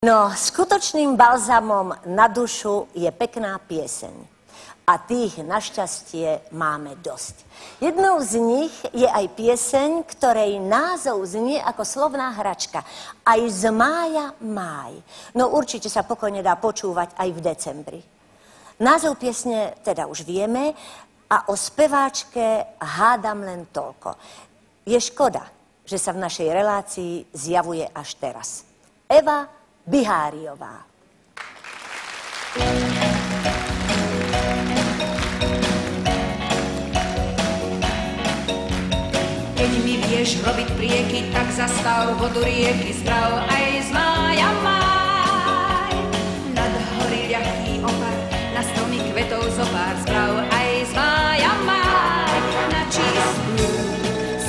No, skutočným balzamom na dušu je pekná pieseň. A tých našťastie máme dosť. Jednou z nich je aj pieseň, ktorej názov znie ako slovná hračka. Aj z mája máj. No určite sa pokojne dá počúvať aj v decembri. Názov piesne teda už vieme a o speváčke hádam len toľko. Je škoda, že sa v našej relácii zjavuje až teraz. Eva Biháriová. Keď mi vieš robiť prieky, tak zastav vodu rieky, sprav aj z mája máj. Nad hory ľahký opar, na stromy kvetov zopár, sprav aj z mája máj. Na čistú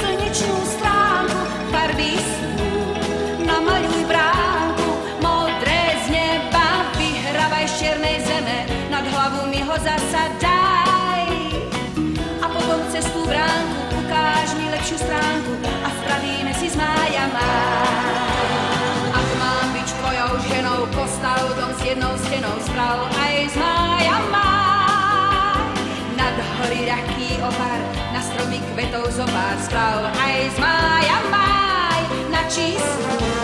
slnečnú stránku farby snú, namaľuj bránku, modré z neba, vyhrávaj z čiernej zeme, nad hlavu mi ho zasa daj. A potom cez tú bránku ukáž mi lepšiu stránku a spravíme si z mája máj. Ak mám byť tvojou ženou, postav dom s jednou stenou, sprav aj z mája máj. Nad hory ľahký opar, na stromy kvetov zopár, sprav aj z mája máj. Na čistú